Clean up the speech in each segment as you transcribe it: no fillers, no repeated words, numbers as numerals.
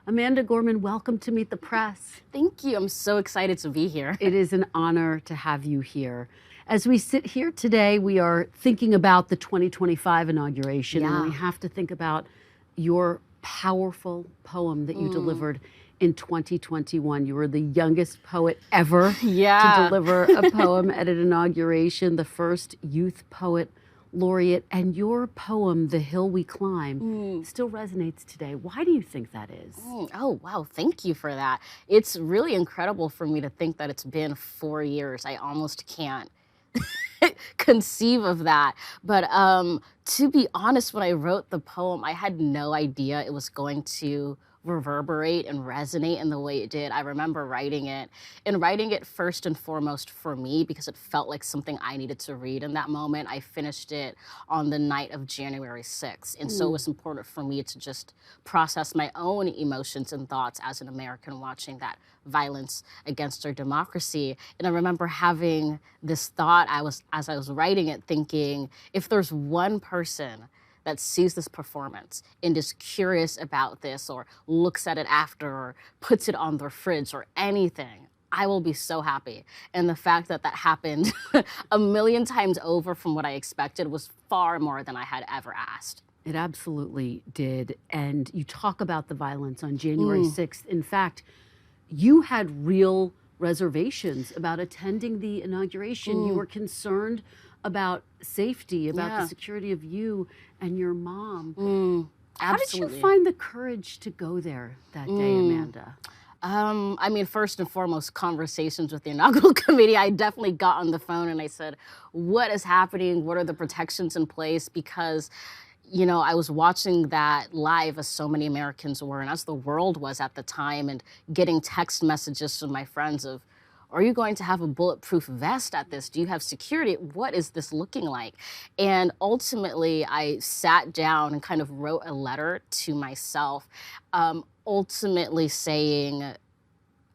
Amanda Gorman, welcome to Meet the Press. Thank you. I'm so excited to be here. It is an honor to have you here. As we sit here today, we are thinking about the 2025 inauguration, and we have to think about your powerful poem that you delivered in 2021. You were the youngest poet ever to deliver a poem at an inauguration, the first youth poet laureate, and your poem, The Hill We Climb, still resonates today. Why do you think that is? Oh, wow. Thank you for that. It's really incredible for me to think that it's been 4 years. I almost can't conceive of that. But to be honest, when I wrote the poem, I had no idea it was going to reverberate and resonate in the way it did. I remember writing it, and writing it first and foremost for me because it felt like something I needed to read in that moment. I finished it on the night of January 6th, and so it was important for me to just process my own emotions and thoughts as an American watching that violence against our democracy. And I remember having this thought as I was writing it, thinking, if there's one person that sees this performance and is curious about this or looks at it after or puts it on their fridge or anything, I will be so happy. And the fact that that happened a million times over from what I expected was far more than I had ever asked. It absolutely did. And you talk about the violence on January 6th. In fact, you had real reservations about attending the inauguration. You were concerned about safety, about the security of you and your mom. How did you find the courage to go there that day, Amanda? I mean, first and foremost, conversations with the inaugural committee. I definitely got on the phone and I said, what is happening? What are the protections in place? Because, you know, I was watching that live, as so many Americans were, and as the world was at the time, and getting text messages from my friends of, are you going to have a bulletproof vest at this? Do you have security? What is this looking like? And ultimately, I sat down and kind of wrote a letter to myself, ultimately saying,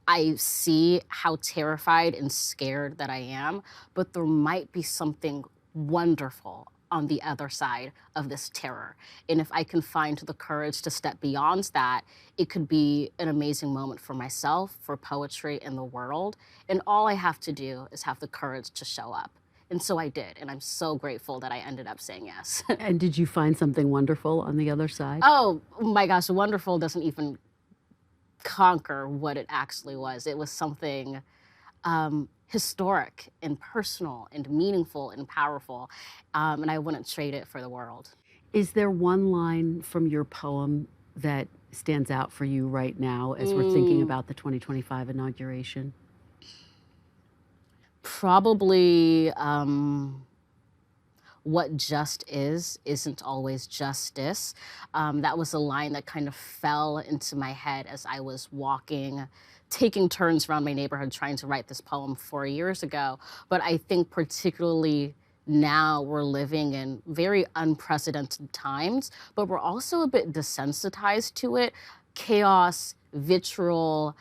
I see how terrified and scared that I am, but there might be something wonderful on the other side of this terror. And if I can find the courage to step beyond that, it could be an amazing moment for myself, for poetry, and the world. And all I have to do is have the courage to show up. And so I did, and I'm so grateful that I ended up saying yes. And did you find something wonderful on the other side? Oh my gosh, wonderful doesn't even conquer what it actually was. It was something historic and personal and meaningful and powerful, and I wouldn't trade it for the world. Is there one line from your poem that stands out for you right now as we're thinking about the 2025 inauguration? Probably what just isn't always justice. That was a line that kind of fell into my head as I was walking, taking turns around my neighborhood trying to write this poem 4 years ago. But I think particularly now we're living in very unprecedented times, but we're also a bit desensitized to it. Chaos, vitriol,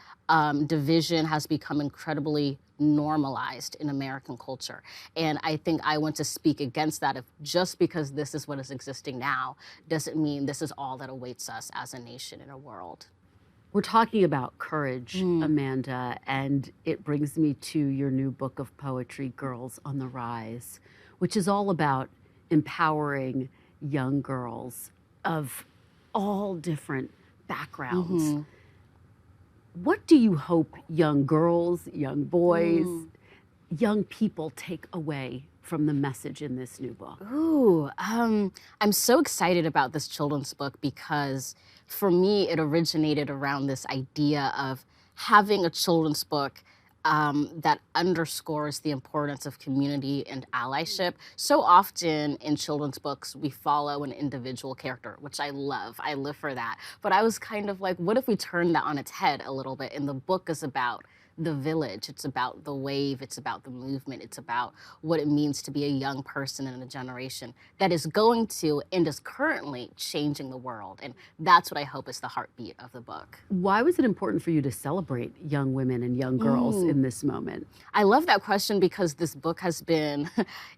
division has become incredibly normalized in American culture. And I think I want to speak against that. If just because this is what is existing now doesn't mean this is all that awaits us as a nation and a world. We're talking about courage, Amanda, and it brings me to your new book of poetry, Girls on the Rise, which is all about empowering young girls of all different backgrounds. What do you hope young girls, young boys, young people take away from the message in this new book? I'm so excited about this children's book because for me, it originated around this idea of having a children's book that underscores the importance of community and allyship. So often in children's books, we follow an individual character, which I love. I live for that. But I was kind of like, what if we turn that on its head a little bit? And the book is about the village. It's about the wave. It's about the movement. It's about what it means to be a young person in a generation that is going to and is currently changing the world. And that's what I hope is the heartbeat of the book. Why was it important for you to celebrate young women and young girls in this moment? I love that question because this book has been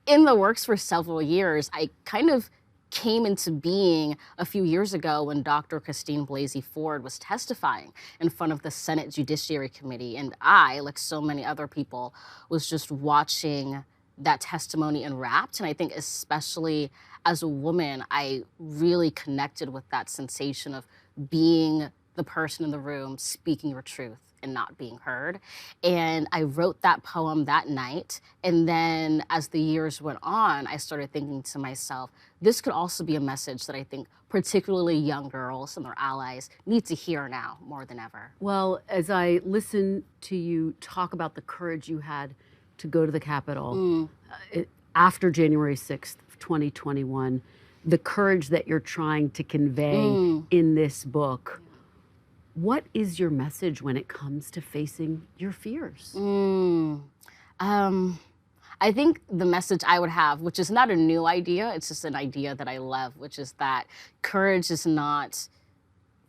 in the works for several years. I kind of came into being a few years ago when Dr. Christine Blasey Ford was testifying in front of the Senate Judiciary Committee. And I, like so many other people, was just watching that testimony enwrapped. And I think especially as a woman, I really connected with that sensation of being the person in the room speaking your truth and not being heard. And I wrote that poem that night. And then as the years went on, I started thinking to myself, this could also be a message that I think particularly young girls and their allies need to hear now more than ever. Well, as I listen to you talk about the courage you had to go to the Capitol after January 6th, 2021, the courage that you're trying to convey in this book, what is your message when it comes to facing your fears? I think the message I would have, which is not a new idea, it's just an idea that I love, which is that courage is not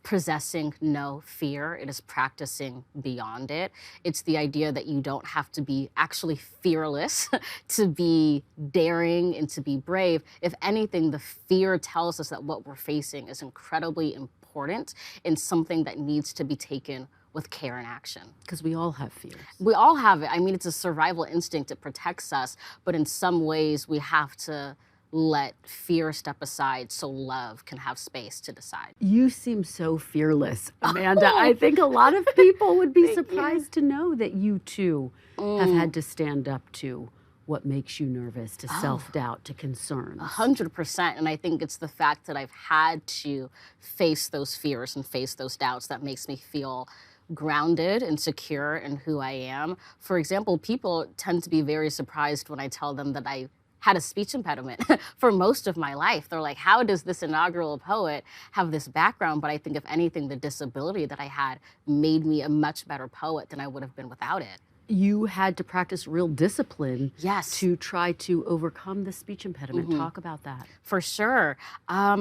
possessing no fear. It is practicing beyond it. It's the idea that you don't have to be actually fearless to be daring and to be brave. If anything, the fear tells us that what we're facing is incredibly important and something that needs to be taken with care and action. Because we all have fears. We all have it. I mean, it's a survival instinct. It protects us. But in some ways, we have to let fear step aside so love can have space to decide. You seem so fearless, Amanda. I think a lot of people would be surprised to know that you too have had to stand up to what makes you nervous, to self-doubt, to concerns. 100%. And I think it's the fact that I've had to face those fears and face those doubts that makes me feel grounded and secure in who I am. For example, people tend to be very surprised when I tell them that I had a speech impediment for most of my life. They're like, how does this inaugural poet have this background? But I think if anything, the disability that I had made me a much better poet than I would have been without it. You had to practice real discipline to try to overcome the speech impediment. Talk about that. For sure.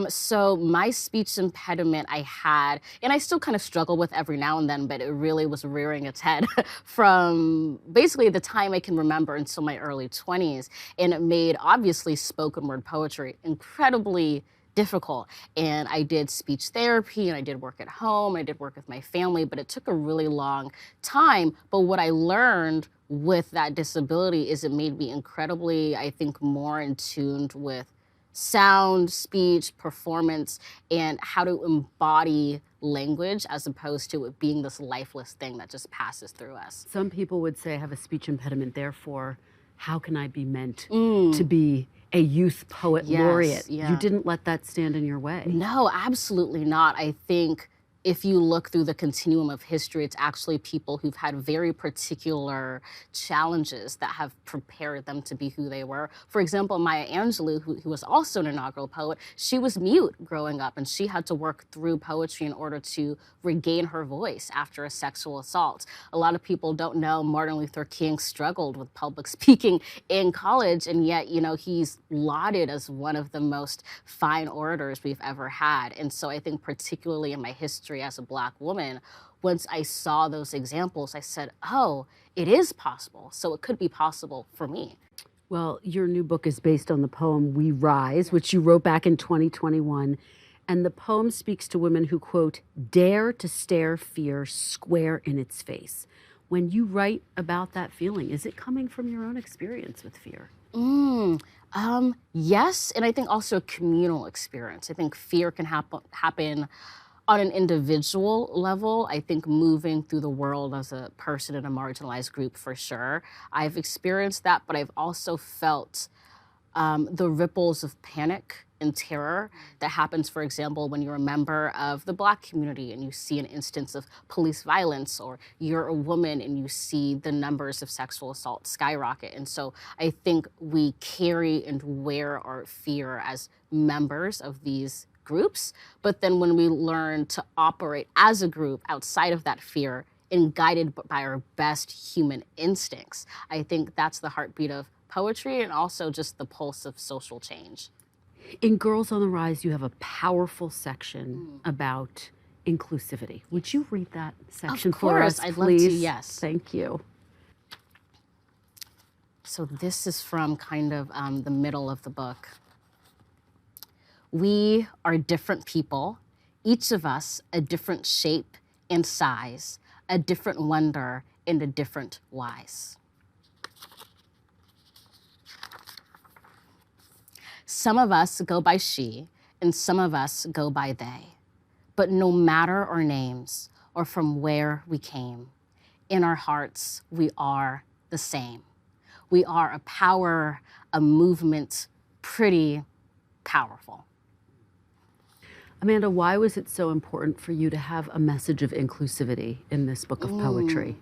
So my speech impediment I had, and I still kind of struggle with every now and then, but it really was rearing its head from basically the time I can remember until my early 20s. And it made, obviously, spoken word poetry incredibly difficult. And I did speech therapy and I did work at home. I did work with my family, but it took a really long time. But what I learned with that disability is it made me incredibly, I think, more in tune with sound, speech, performance, and how to embody language as opposed to it being this lifeless thing that just passes through us. Some people would say I have a speech impediment, therefore, how can I be meant to be a youth poet laureate? You didn't let that stand in your way. No, absolutely not. I think if you look through the continuum of history, it's actually people who've had very particular challenges that have prepared them to be who they were. For example, Maya Angelou, who was also an inaugural poet, she was mute growing up, and she had to work through poetry in order to regain her voice after a sexual assault. A lot of people don't know Martin Luther King struggled with public speaking in college, and yet, you know, he's lauded as one of the most fine orators we've ever had. And so I think particularly in my history as a Black woman, once I saw those examples, I said, oh, it is possible. So it could be possible for me. Well, your new book is based on the poem We Rise, which you wrote back in 2021. And the poem speaks to women who, quote, dare to stare fear square in its face. When you write about that feeling, is it coming from your own experience with fear? Yes, and I think also a communal experience. I think fear can happen on an individual level. I think moving through the world as a person in a marginalized group, for sure. I've experienced that, but I've also felt the ripples of panic and terror that happens, for example, when you're a member of the Black community and you see an instance of police violence, or you're a woman and you see the numbers of sexual assault skyrocket. And so I think we carry and wear our fear as members of these groups, but then when we learn to operate as a group outside of that fear and guided by our best human instincts, I think that's the heartbeat of poetry and also just the pulse of social change. In Girls on the Rise, you have a powerful section about inclusivity. Would you read that section for us, please? I'd love to, yes. Thank you. So this is from kind of the middle of the book. We are different people, each of us a different shape and size, a different wonder and a different wise. Some of us go by she, and some of us go by they. But no matter our names or from where we came, in our hearts, we are the same. We are a power, a movement, pretty powerful. Amanda, why was it so important for you to have a message of inclusivity in this book of poetry?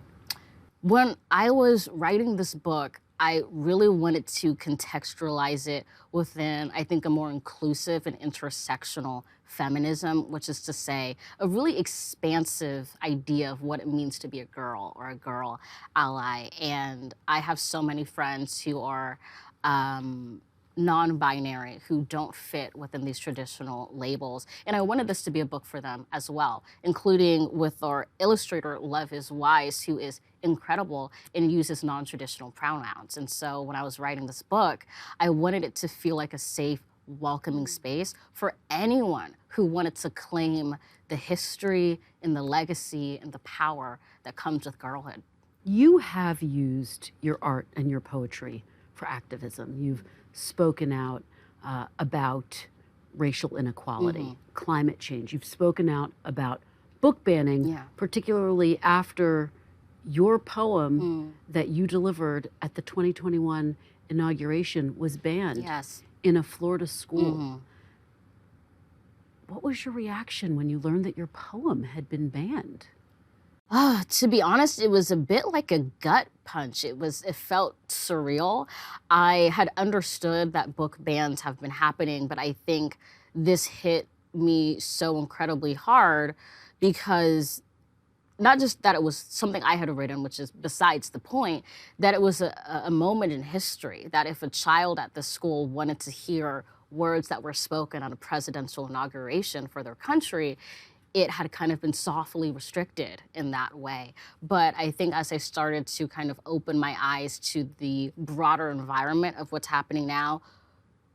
When I was writing this book, I really wanted to contextualize it within, I think, a more inclusive and intersectional feminism, which is to say, a really expansive idea of what it means to be a girl or a girl ally. And I have so many friends who are non-binary, who don't fit within these traditional labels. And I wanted this to be a book for them as well, including with our illustrator, Love is Wise, who is incredible and uses non-traditional pronouns. And so when I was writing this book, I wanted it to feel like a safe, welcoming space for anyone who wanted to claim the history and the legacy and the power that comes with girlhood. You have used your art and your poetry for activism. You've spoken out about racial inequality, climate change. You've spoken out about book banning, particularly after your poem that you delivered at the 2021 inauguration was banned in a Florida school. What was your reaction when you learned that your poem had been banned? To be honest, it was a bit like a gut punch. It felt surreal. I had understood that book bans have been happening, but I think this hit me so incredibly hard because not just that it was something I had written, which is besides the point, that it was a moment in history, that if a child at the school wanted to hear words that were spoken on a presidential inauguration for their country, it had kind of been softly restricted in that way. But I think as I started to kind of open my eyes to the broader environment of what's happening now,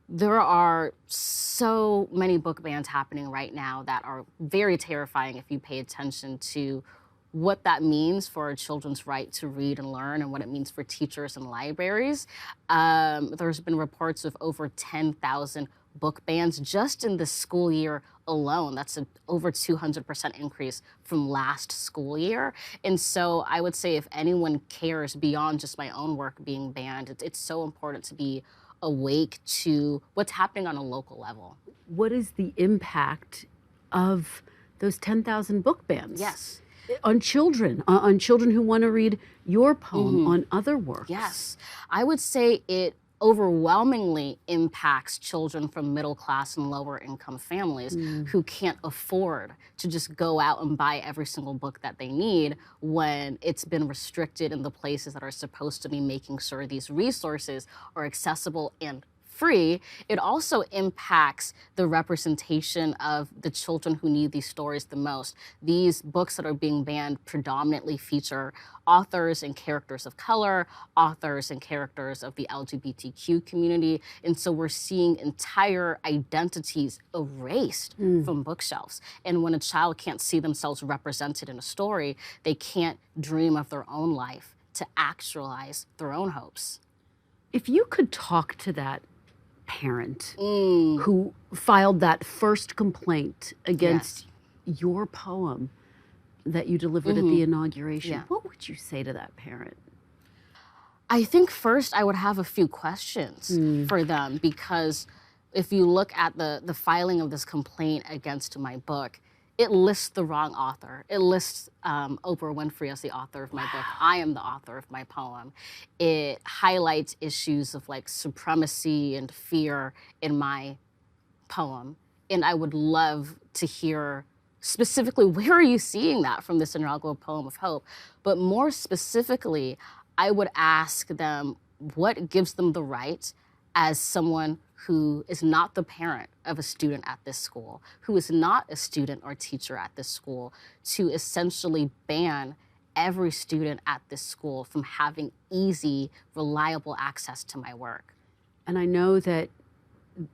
there are so many book bans happening right now that are very terrifying if you pay attention to what that means for our children's right to read and learn and what it means for teachers and libraries. There's been reports of over 10,000 book bans just in the school year alone. That's an over 200% increase from last school year. And so I would say if anyone cares beyond just my own work being banned, it's so important to be awake to what's happening on a local level. What is the impact of those 10,000 book bans? Yes. On children who want to read your poem, on other works? Yes. I would say it overwhelmingly impacts children from middle class and lower income families who can't afford to just go out and buy every single book that they need when it's been restricted in the places that are supposed to be making sure these resources are accessible and free. It also impacts the representation of the children who need these stories the most. These books that are being banned predominantly feature authors and characters of color, authors and characters of the LGBTQ community. And so we're seeing entire identities erased from bookshelves. And when a child can't see themselves represented in a story, they can't dream of their own life to actualize their own hopes. If you could talk to that parent who filed that first complaint against your poem that you delivered at the inauguration, what would you say to that parent? I think first I would have a few questions for them, because if you look at the filing of this complaint against my book, it lists the wrong author. It lists Oprah Winfrey as the author of my book. I am the author of my poem. It highlights issues of like supremacy and fear in my poem. And I would love to hear specifically, where are you seeing that from this inaugural poem of hope? But more specifically, I would ask them what gives them the right as someone who is not the parent of a student at this school, who is not a student or teacher at this school, to essentially ban every student at this school from having easy, reliable access to my work. And I know that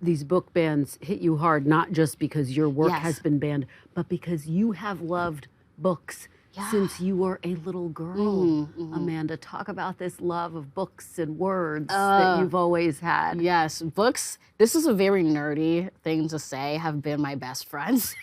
these book bans hit you hard, not just because your work Yes. has been banned, but because you have loved books since you were a little girl. Amanda, talk about this love of books and words that you've always had. Yes, books, this is a very nerdy thing to say, have been my best friends.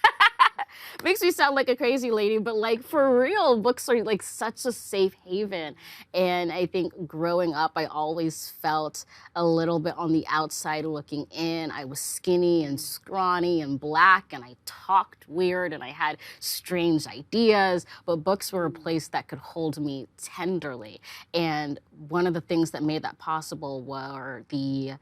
Makes me sound like a crazy lady, but like for real, books are like such a safe haven. And I think growing up, I always felt a little bit on the outside looking in. I was skinny and scrawny and black, and I talked weird, and I had strange ideas, but books were a place that could hold me tenderly. And one of the things that made that possible were the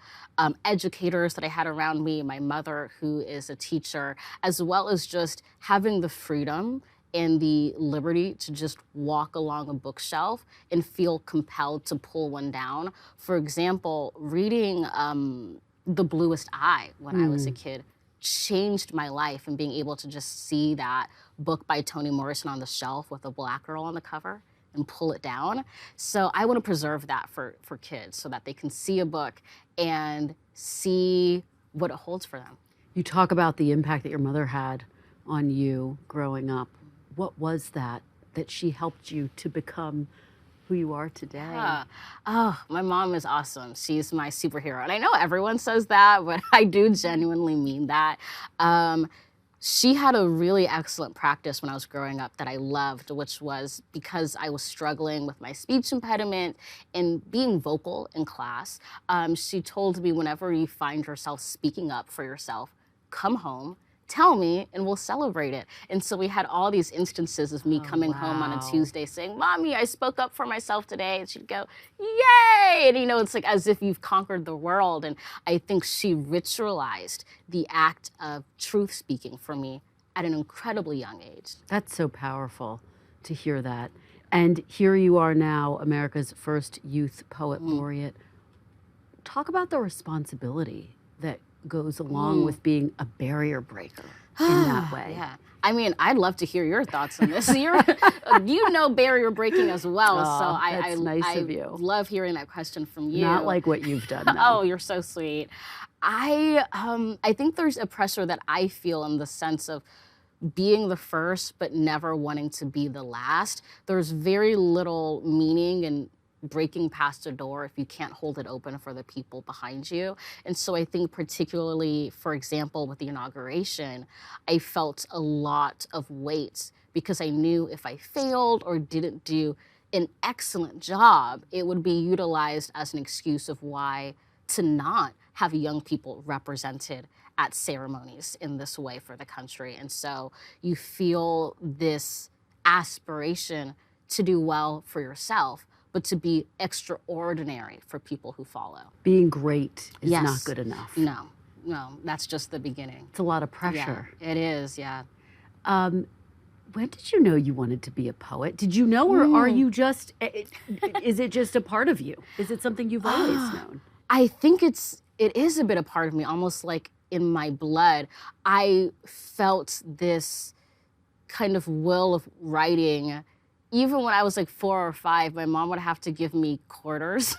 educators that I had around me, my mother, who is a teacher, as well as just having the freedom and the liberty to just walk along a bookshelf and feel compelled to pull one down. For example, reading The Bluest Eye when I was a kid changed my life, and being able to just see that book by Toni Morrison on the shelf with a black girl on the cover and pull it down. So I want to preserve that for kids so that they can see a book and see what it holds for them. You talk about the impact that your mother had on you growing up. What was that she helped you to become who you are today? Oh, my mom is awesome. She's my superhero. And I know everyone says that, but I do genuinely mean that. She had a really excellent practice when I was growing up that I loved, which was because I was struggling with my speech impediment and being vocal in class. She told me, whenever you find yourself speaking up for yourself, come home, tell me, and we'll celebrate it. And so we had all these instances of me coming home on a Tuesday saying, Mommy, I spoke up for myself today. And she'd go, yay! And it's like as if you've conquered the world. And I think she ritualized the act of truth speaking for me at an incredibly young age. That's so powerful to hear that. And here you are now, America's first youth poet laureate. Talk about the responsibility that goes along with being a barrier breaker in that way. Yeah. I mean, I'd love to hear your thoughts on this. You know barrier breaking as well, so I nice of you. Love hearing that question from you. Not like what you've done, though. Oh, you're so sweet. I think there's a pressure that I feel in the sense of being the first but never wanting to be the last. There's very little meaning in breaking past a door if you can't hold it open for the people behind you. And so I think particularly, for example, with the inauguration, I felt a lot of weight because I knew if I failed or didn't do an excellent job, it would be utilized as an excuse of why to not have young people represented at ceremonies in this way for the country. And so you feel this aspiration to do well for yourself, but to be extraordinary for people who follow. Being great is not good enough. No, that's just the beginning. It's a lot of pressure. Yeah, it is, yeah. When did you know you wanted to be a poet? Did you know, or are you just, is it just a part of you? Is it something you've always known? I think it is a bit a part of me, almost like in my blood. I felt this kind of will of writing. Even when I was like 4 or 5, my mom would have to give me quarters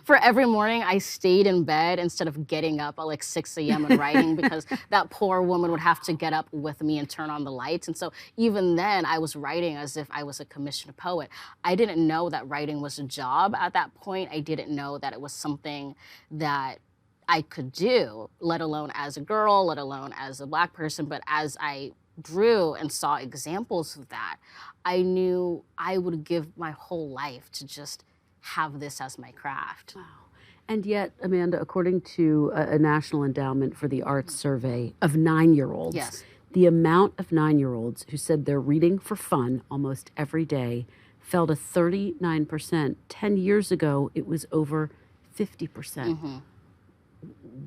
for every morning I stayed in bed instead of getting up at like 6 a.m. and writing because that poor woman would have to get up with me and turn on the lights. And so even then I was writing as if I was a commissioned poet. I didn't know that writing was a job at that point. I didn't know that it was something that I could do, let alone as a girl, let alone as a Black person. But as I grew and saw examples of that, I knew I would give my whole life to just have this as my craft. Wow. And yet, Amanda, according to a National Endowment for the Arts survey of 9-year-olds, the amount of 9-year-olds who said they're reading for fun almost every day fell to 39%. 10 years ago, it was over 50%.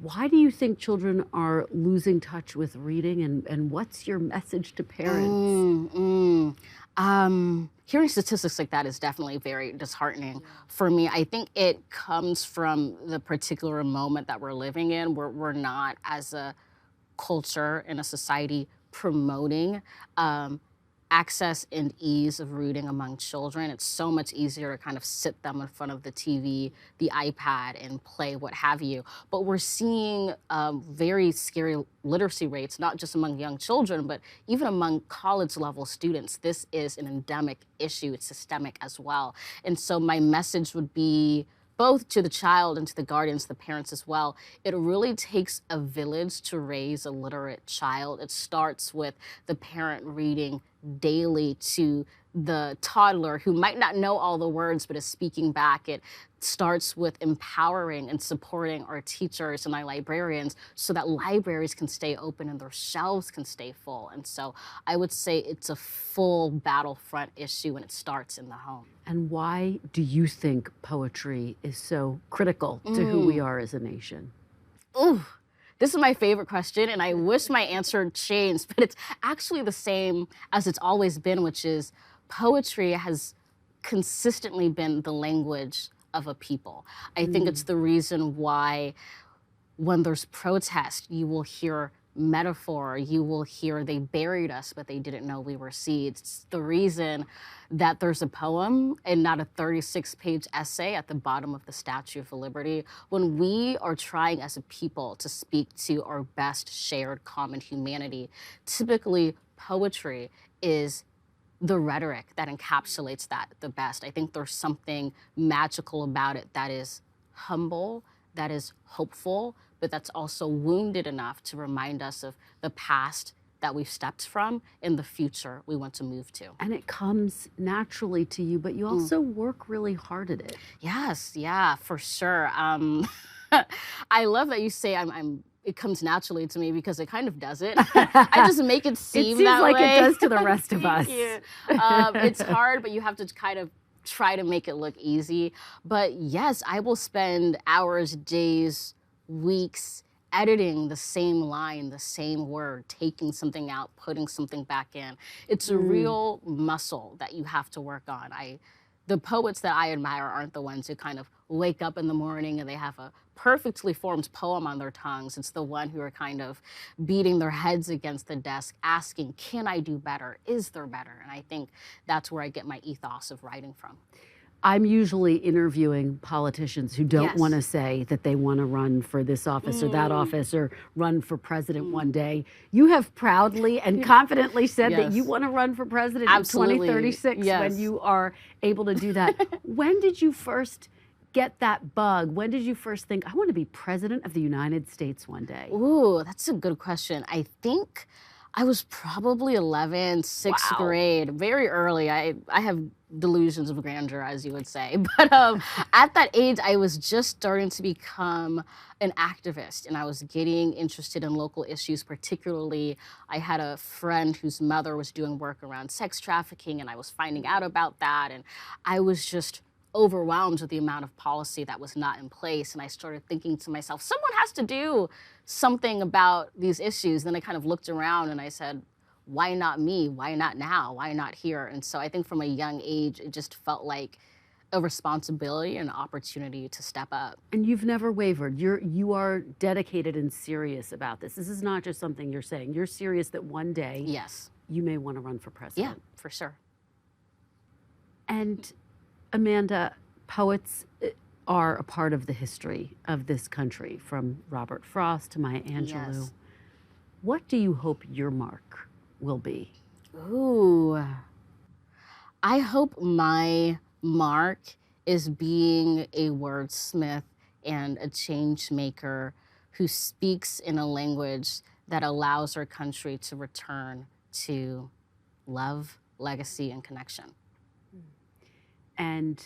Why do you think children are losing touch with reading, and what's your message to parents? Hearing statistics like that is definitely very disheartening for me. I think it comes from the particular moment that we're living in, where we're not, as a culture and a society, promoting access and ease of reading among children. It's so much easier to kind of sit them in front of the TV, the iPad, and play what have you. But we're seeing very scary literacy rates, not just among young children, but even among college level students. This is an endemic issue. It's systemic as well. And so my message would be both to the child and to the guardians, the parents as well. It really takes a village to raise a literate child. It starts with the parent reading daily to the toddler who might not know all the words but is speaking back. It starts with empowering and supporting our teachers and our librarians so that libraries can stay open and their shelves can stay full. And so I would say it's a full battlefront issue, and it starts in the home. And why do you think poetry is so critical to who we are as a nation? Ooh. This is my favorite question, and I wish my answer changed, but it's actually the same as it's always been, which is poetry has consistently been the language of a people. I think it's the reason why when there's protest, you will hear metaphor, you will hear they buried us, but they didn't know we were seeds. It's the reason that there's a poem and not a 36-page essay at the bottom of the Statue of Liberty. When we are trying as a people to speak to our best shared common humanity, typically poetry is the rhetoric that encapsulates that the best. I think there's something magical about it that is humble, that is hopeful, but that's also wounded enough to remind us of the past that we've stepped from and the future we want to move to. And it comes naturally to you, but you also work really hard at it. Yes, yeah, for sure. I love that you say it comes naturally to me, because it kind of doesn't. I just make it seem that way. It seems like it does to the rest of us. It's hard, but you have to kind of try to make it look easy. But yes, I will spend hours, days, weeks editing the same line, the same word, taking something out, putting something back in. It's a real muscle that you have to work on. The poets that I admire aren't the ones who kind of wake up in the morning and they have a perfectly formed poem on their tongues. It's the one who are kind of beating their heads against the desk, asking, can I do better? Is there better? And I think that's where I get my ethos of writing from. I'm usually interviewing politicians who don't want to say that they want to run for this office or that office or run for president one day. You have proudly and confidently said that you want to run for president in 2036 when you are able to do that. When did you first get that bug? When did you first think, I want to be president of the United States one day? Ooh, that's a good question. I think I was probably 11, sixth grade, very early. I have delusions of grandeur, as you would say. But at that age, I was just starting to become an activist, and I was getting interested in local issues. Particularly, I had a friend whose mother was doing work around sex trafficking, and I was finding out about that. And I was just overwhelmed with the amount of policy that was not in place. And I started thinking to myself, someone has to do something about these issues. Then I kind of looked around and I said, why not me? Why not now? Why not here? And so I think from a young age, it just felt like a responsibility and an opportunity to step up. And you've never wavered. You are dedicated and serious about this. This is not just something you're saying. You're serious that one day you may want to run for president. Yeah, for sure. And Amanda, poets are a part of the history of this country, from Robert Frost to Maya Angelou. Yes. What do you hope your mark will be? Ooh, I hope my mark is being a wordsmith and a change maker who speaks in a language that allows our country to return to love, legacy, and connection. And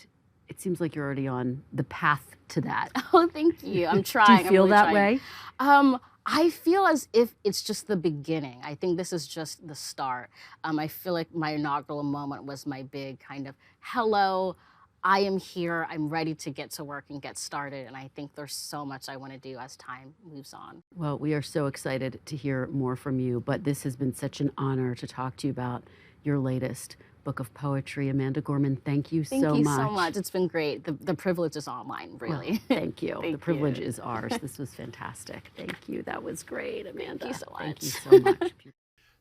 it seems like you're already on the path to that. Oh, thank you. I'm trying. Do you feel that way? I feel as if it's just the beginning. I think this is just the start. I feel like my inaugural moment was my big kind of, hello, I am here. I'm ready to get to work and get started. And I think there's so much I want to do as time moves on. Well, we are so excited to hear more from you. But this has been such an honor to talk to you about your latest book of poetry. Amanda Gorman, thank you so much. Thank you so much. It's been great. The privilege is all mine, really. Well, thank you. The privilege is ours. This was fantastic. Thank you. That was great, Amanda. Thank you so much. Thank you so much.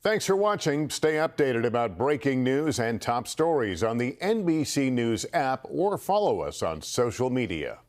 Thanks for watching. Stay updated about breaking news and top stories on the NBC News app or follow us on social media.